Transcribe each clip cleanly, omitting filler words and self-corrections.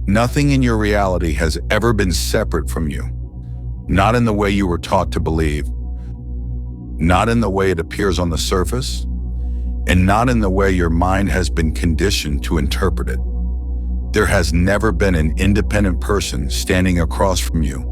Nothing in your reality has ever been separate from you. Not in the way you were taught to believe, not in the way it appears on the surface, and not in the way your mind has been conditioned to interpret it. There has never been an independent person standing across from you,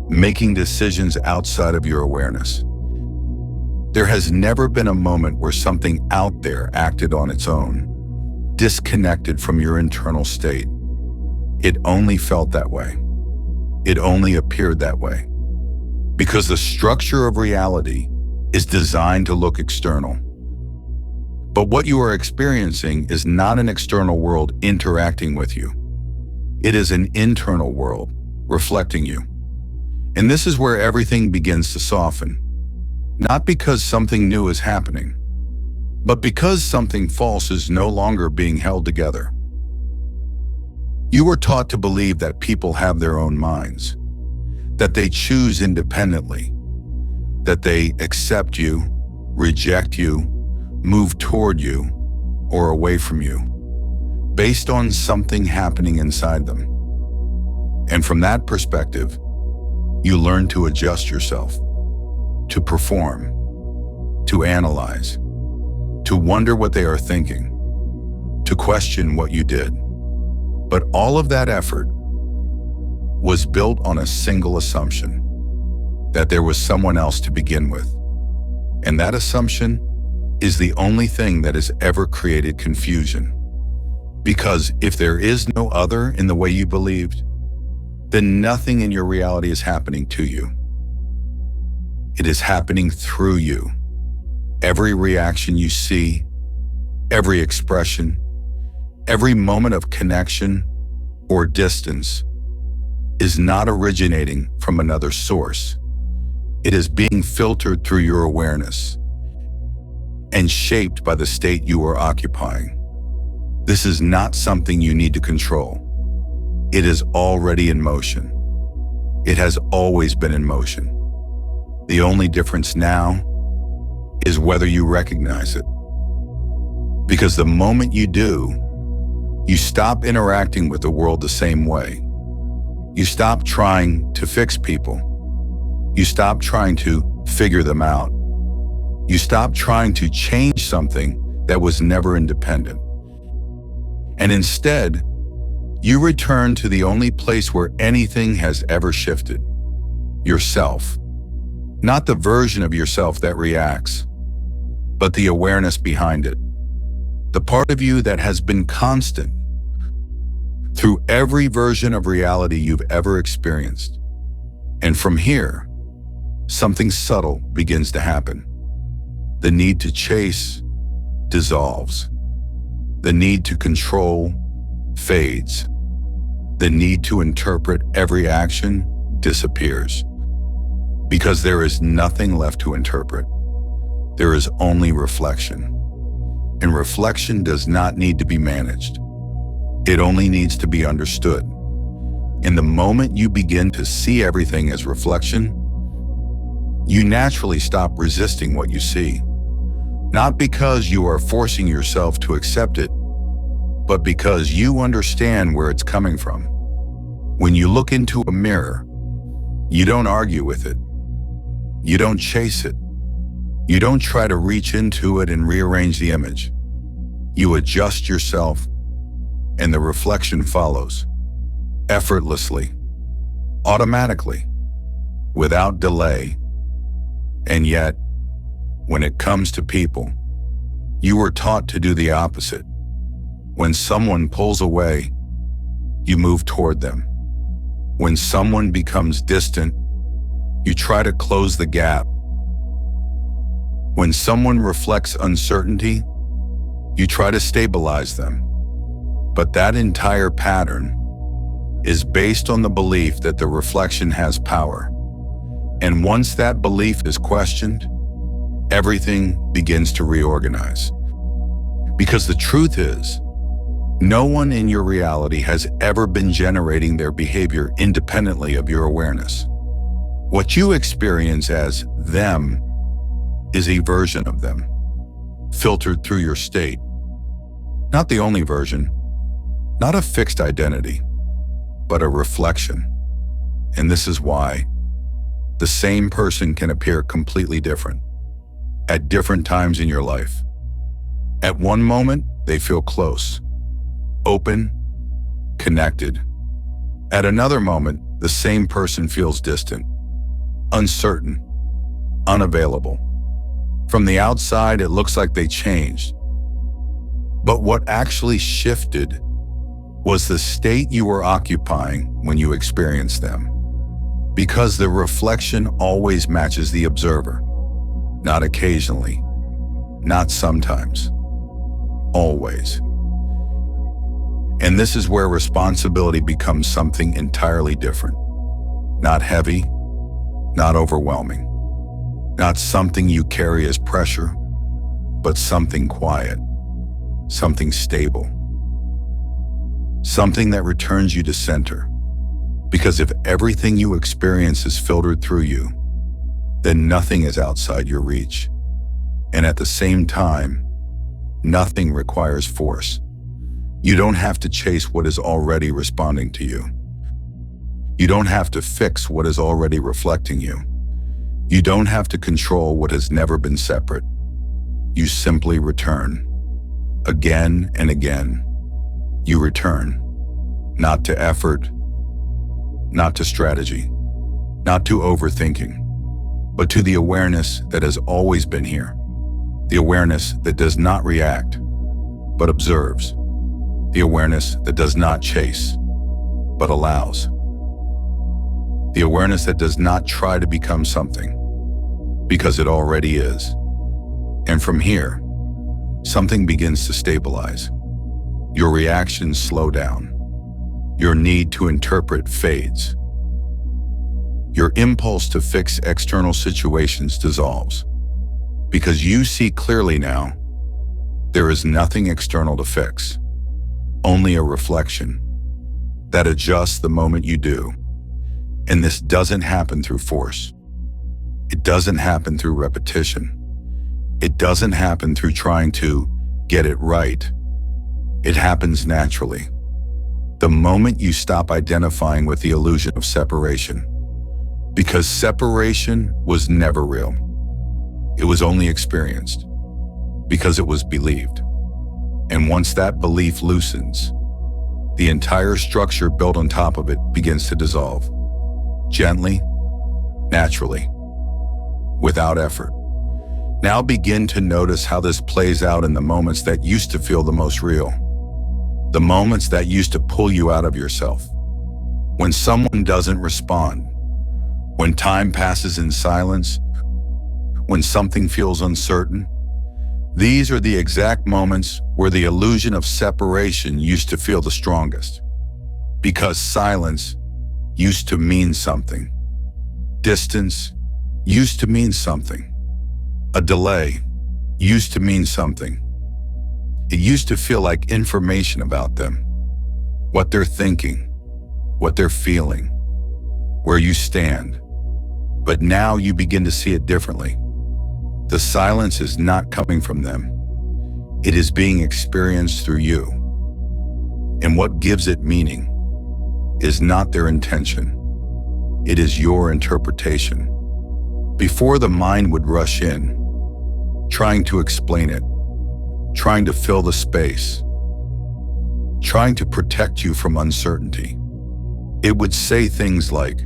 making decisions outside of your awareness. There has never been a moment where something out there acted on its own, disconnected from your internal state. It only felt that way. It only appeared that way. Because the structure of reality is designed to look external. But what you are experiencing is not an external world interacting with you. It is an internal world reflecting you. And this is where everything begins to soften. Not because something new is happening, but because something false is no longer being held together. You were taught to believe that people have their own minds, that they choose independently, that they accept you, reject you, move toward you, or away from you, based on something happening inside them. And from that perspective, you learn to adjust yourself, to perform, to analyze, to wonder what they are thinking, to question what you did. But all of that effort was built on a single assumption, that there was someone else to begin with. And that assumption is the only thing that has ever created confusion. Because if there is no other in the way you believed, then nothing in your reality is happening to you. It is happening through you. Every reaction you see, every expression, every moment of connection or distance is not originating from another source. It is being filtered through your awareness and shaped by the state you are occupying. This is not something you need to control. It is already in motion. It has always been in motion. The only difference now is whether you recognize it. Because the moment you do, you stop interacting with the world the same way. You stop trying to fix people. You stop trying to figure them out. You stop trying to change something that was never independent. And instead, you return to the only place where anything has ever shifted: yourself. Not the version of yourself that reacts, but the awareness behind it. The part of you that has been constant through every version of reality you've ever experienced. And from here, something subtle begins to happen. The need to chase dissolves. The need to control fades. The need to interpret every action disappears. Because there is nothing left to interpret. There is only reflection. And reflection does not need to be managed. It only needs to be understood. And the moment you begin to see everything as reflection, you naturally stop resisting what you see. Not because you are forcing yourself to accept it, but because you understand where it's coming from. When you look into a mirror, you don't argue with it. You don't chase it. You don't try to reach into it and rearrange the image. You adjust yourself, and the reflection follows, effortlessly, automatically, without delay. And yet, when it comes to people, you were taught to do the opposite. When someone pulls away, you move toward them. When someone becomes distant, you try to close the gap. When someone reflects uncertainty, you try to stabilize them. But that entire pattern is based on the belief that the reflection has power. And once that belief is questioned, everything begins to reorganize. Because the truth is, no one in your reality has ever been generating their behavior independently of your awareness. What you experience as them is a version of them, filtered through your state. Not the only version, not a fixed identity, but a reflection. And this is why the same person can appear completely different at different times in your life. At one moment, they feel close, open, connected. At another moment, the same person feels distant, uncertain, unavailable. From the outside, it looks like they changed. But what actually shifted was the state you were occupying when you experienced them. Because the reflection always matches the observer. Not occasionally, not sometimes, always. And this is where responsibility becomes something entirely different. Not heavy, not overwhelming, not something you carry as pressure, but something quiet, something stable, something that returns you to center. Because if everything you experience is filtered through you, then nothing is outside your reach. And at the same time, nothing requires force. You don't have to chase what is already responding to you. You don't have to fix what is already reflecting you. You don't have to control what has never been separate. You simply return. Again and again, you return. Not to effort, not to strategy, not to overthinking, but to the awareness that has always been here. The awareness that does not react, but observes. The awareness that does not chase, but allows. The awareness that does not try to become something, because it already is. And from here, something begins to stabilize. Your reactions slow down. Your need to interpret fades. Your impulse to fix external situations dissolves. Because you see clearly now, there is nothing external to fix, only a reflection that adjusts the moment you do. And this doesn't happen through force. It doesn't happen through repetition. It doesn't happen through trying to get it right. It happens naturally. The moment you stop identifying with the illusion of separation. Because separation was never real. It was only experienced. Because it was believed. And once that belief loosens, the entire structure built on top of it begins to dissolve. Gently, naturally, without effort. Now begin to notice how this plays out in the moments that used to feel the most real. The moments that used to pull you out of yourself. When someone doesn't respond. When time passes in silence. When something feels uncertain. These are the exact moments where the illusion of separation used to feel the strongest. Because silence used to mean something. Distance used to mean something. A delay used to mean something. It used to feel like information about them, what they're thinking, what they're feeling, where you stand. But now you begin to see it differently. The silence is not coming from them. It is being experienced through you. And what gives it meaning is not their intention. It is your interpretation. Before the mind would rush in, trying to explain it, trying to fill the space, trying to protect you from uncertainty, it would say things like,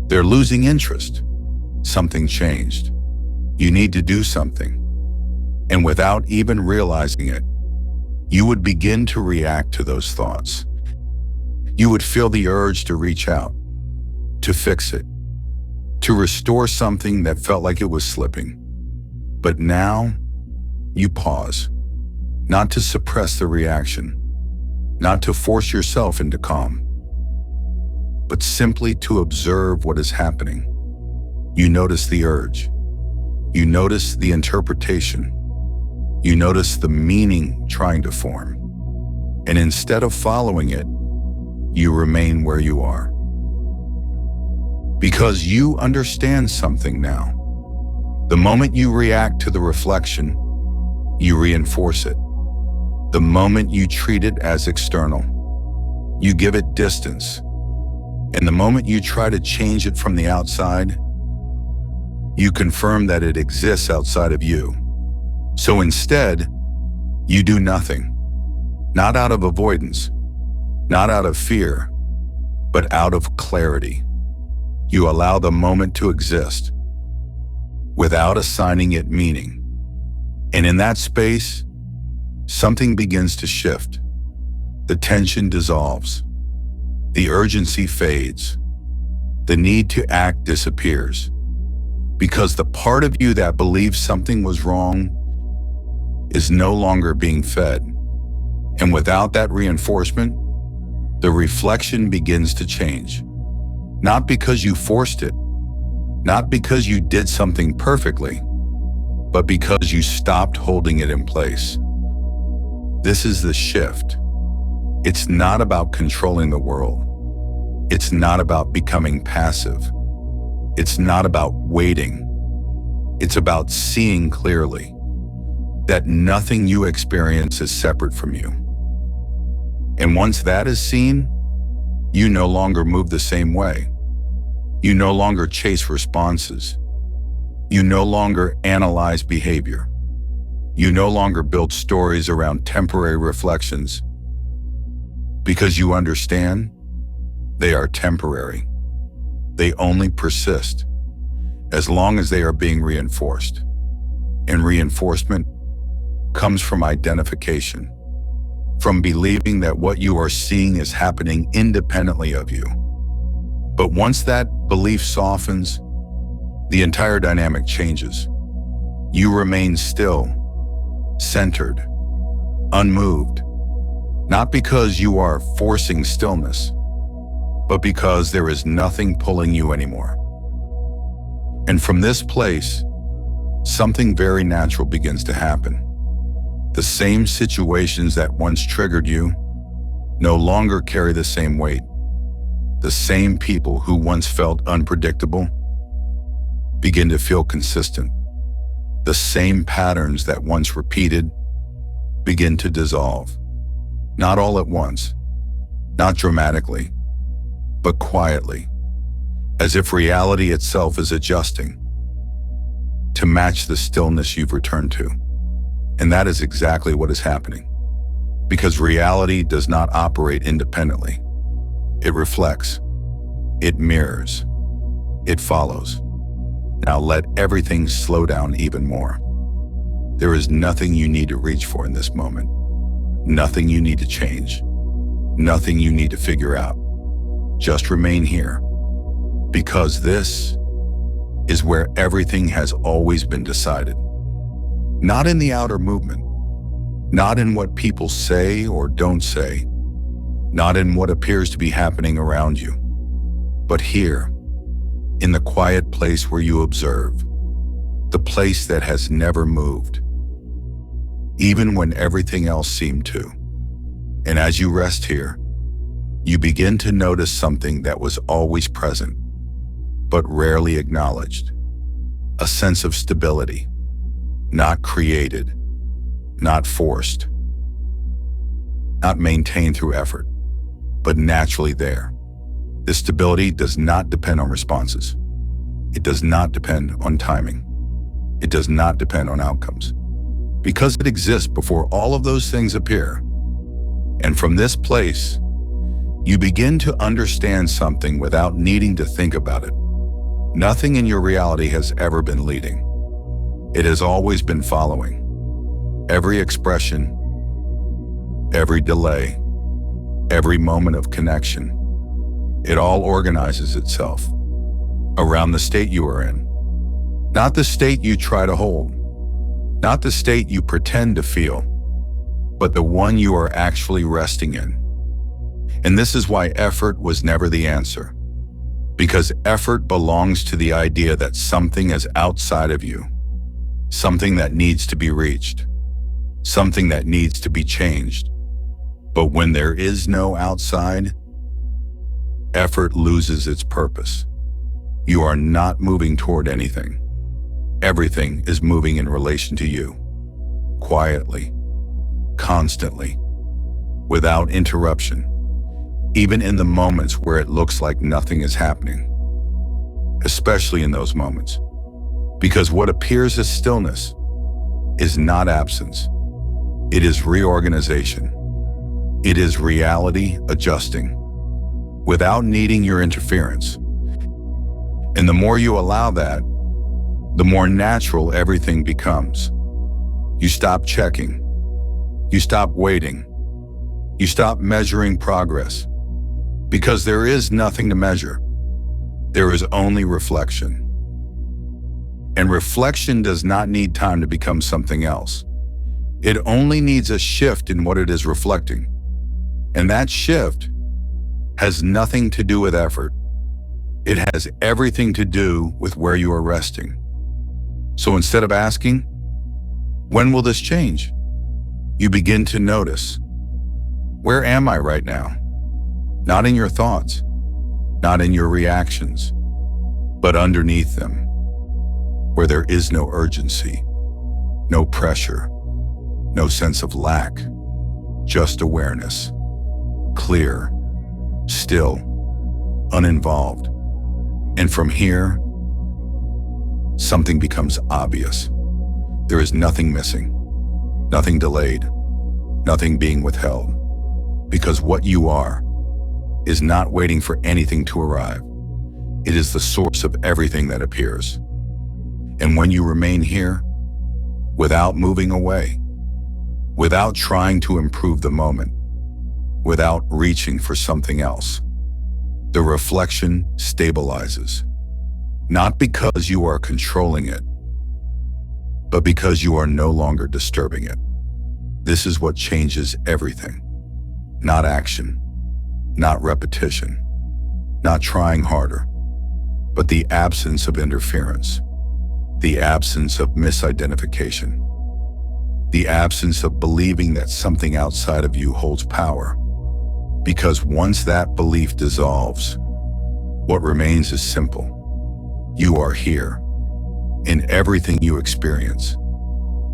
"They're losing interest. Something changed. You need to do something." And without even realizing it, you would begin to react to those thoughts. You would feel the urge to reach out, to fix it, to restore something that felt like it was slipping. But now, you pause, not to suppress the reaction, not to force yourself into calm, but simply to observe what is happening. You notice the urge. You notice the interpretation. You notice the meaning trying to form. And instead of following it, you remain where you are. Because you understand something now. The moment you react to the reflection, you reinforce it. The moment you treat it as external, You give it distance. And the moment you try to change it from the outside, you confirm that it exists outside of you. So instead, you do nothing. Not out of avoidance, not out of fear, but out of clarity. You allow the moment to exist without assigning it meaning. And in that space, something begins to shift. The tension dissolves. The urgency fades. The need to act disappears. Because the part of you that believes something was wrong is no longer being fed. And without that reinforcement, the reflection begins to change. Not because you forced it, not because you did something perfectly, but because you stopped holding it in place. This is the shift. It's not about controlling the world. It's not about becoming passive. It's not about waiting. It's about seeing clearly that nothing you experience is separate from you. And once that is seen, you no longer move the same way. You no longer chase responses. You no longer analyze behavior. You no longer build stories around temporary reflections because you understand they are temporary. They only persist as long as they are being reinforced. And reinforcement comes from identification, from believing that what you are seeing is happening independently of you. But once that belief softens, the entire dynamic changes. You remain still, centered, unmoved, not because you are forcing stillness, but because there is nothing pulling you anymore. And from this place, something very natural begins to happen. The same situations that once triggered you no longer carry the same weight. The same people who once felt unpredictable begin to feel consistent. The same patterns that once repeated begin to dissolve. Not all at once, not dramatically, but quietly, as if reality itself is adjusting to match the stillness you've returned to. And that is exactly what is happening, because reality does not operate independently. It reflects, it mirrors, it follows. Now let everything slow down even more. There is nothing you need to reach for in this moment. Nothing you need to change. Nothing you need to figure out. Just remain here, because this is where everything has always been decided. Not in the outer movement, not in what people say or don't say, not in what appears to be happening around you, but here, in the quiet place where you observe, the place that has never moved, even when everything else seemed to. And as you rest here, you begin to notice something that was always present, but rarely acknowledged. A sense of stability, not created, not forced, not maintained through effort, but naturally there. This stability does not depend on responses. It does not depend on timing. It does not depend on outcomes, because it exists before all of those things appear. And from this place, you begin to understand something without needing to think about it. Nothing in your reality has ever been leading. It has always been following. Every expression, every delay, every moment of connection, it all organizes itself around the state you are in. Not the state you try to hold, not the state you pretend to feel, but the one you are actually resting in. And this is why effort was never the answer, because effort belongs to the idea that something is outside of you, something that needs to be reached, something that needs to be changed. But when there is no outside, effort loses its purpose. You are not moving toward anything. Everything is moving in relation to you, quietly, constantly, without interruption. even in the moments where it looks like nothing is happening, especially in those moments. Because what appears as stillness is not absence. It is reorganization. It is reality adjusting without needing your interference. And the more you allow that, the more natural everything becomes. You stop checking. You stop waiting. You stop measuring progress. Because there is nothing to measure. There is only reflection. And reflection does not need time to become something else. It only needs a shift in what it is reflecting. And that shift has nothing to do with effort. It has everything to do with where you are resting. So instead of asking, when will this change? You begin to notice, where am I right now? Not in your thoughts, not in your reactions, but underneath them, where there is no urgency, no pressure, no sense of lack, just awareness, clear, still, uninvolved. And from here, something becomes obvious. There is nothing missing, nothing delayed, nothing being withheld, because what you are is not waiting for anything to arrive. It is the source of everything that appears. And when you remain here, without moving away, without trying to improve the moment, without reaching for something else, the reflection stabilizes. Not because you are controlling it, but because you are no longer disturbing it. This is what changes everything. Not action, not repetition, not trying harder, but the absence of interference, the absence of misidentification, the absence of believing that something outside of you holds power. Because once that belief dissolves, what remains is simple. You are here, and everything you experience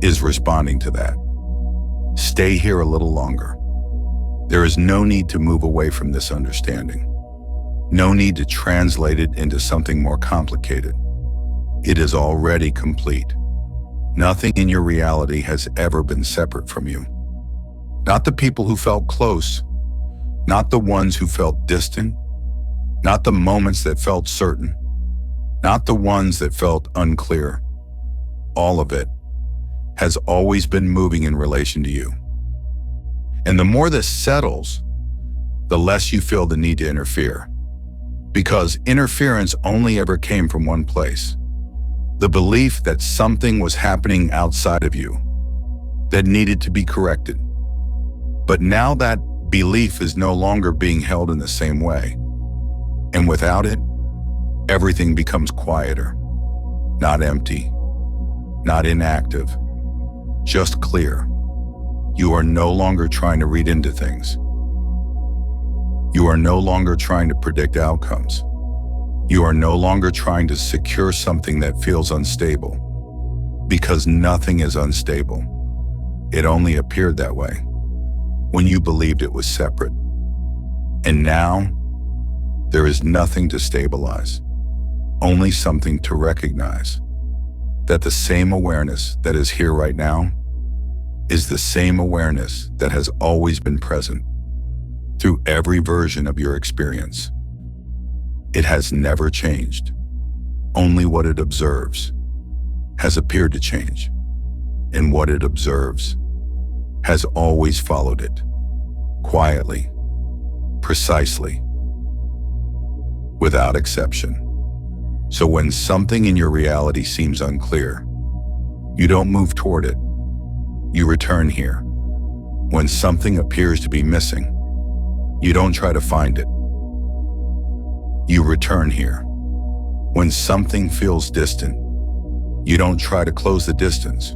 is responding to that. Stay here a little longer. There is no need to move away from this understanding. No need to translate it into something more complicated. It is already complete. Nothing in your reality has ever been separate from you. Not the people who felt close, not the ones who felt distant, not the moments that felt certain, not the ones that felt unclear. All of it has always been moving in relation to you. And the more this settles, the less you feel the need to interfere. Because interference only ever came from one place: the belief that something was happening outside of you that needed to be corrected. But now that belief is no longer being held in the same way. And without it, everything becomes quieter, not empty, not inactive, just clear. You are no longer trying to read into things. You are no longer trying to predict outcomes. You are no longer trying to secure something that feels unstable, because nothing is unstable. It only appeared that way when you believed it was separate. And now, there is nothing to stabilize, only something to recognize that the same awareness that is here right now is the same awareness that has always been present through every version of your experience. It has never changed. Only what it observes has appeared to change, and what it observes has always followed it, quietly, precisely, without exception. So when something in your reality seems unclear, you don't move toward it. You return here. When something appears to be missing, you don't try to find it. You return here. When something feels distant, you don't try to close the distance.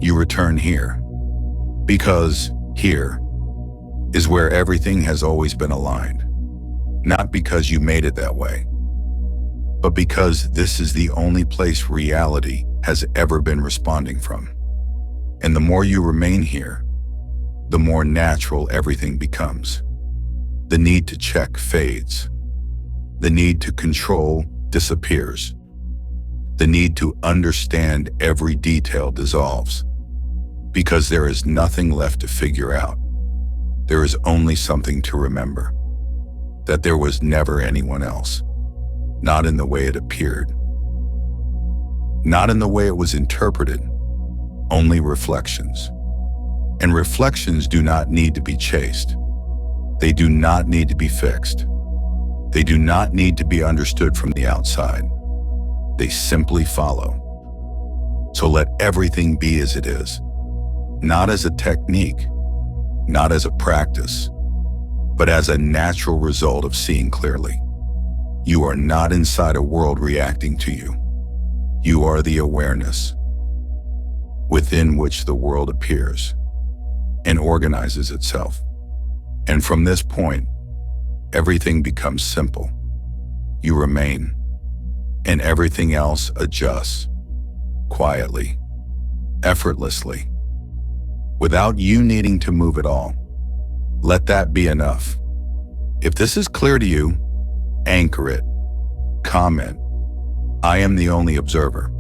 You return here. Because here is where everything has always been aligned. Not because you made it that way, but because this is the only place reality has ever been responding from. And the more you remain here, the more natural everything becomes. The need to check fades. The need to control disappears. The need to understand every detail dissolves. Because there is nothing left to figure out. There is only something to remember. That there was never anyone else. Not in the way it appeared. Not in the way it was interpreted. Only reflections. And reflections do not need to be chased. They do not need to be fixed. They do not need to be understood from the outside. They simply follow. So let everything be as it is. Not as a technique, not as a practice, but as a natural result of seeing clearly. You are not inside a world reacting to you. You are the awareness within which the world appears and organizes itself. And from this point, everything becomes simple. You remain, and everything else adjusts, quietly, effortlessly, without you needing to move at all. Let that be enough. If this is clear to you, anchor it. Comment, "I am the only observer."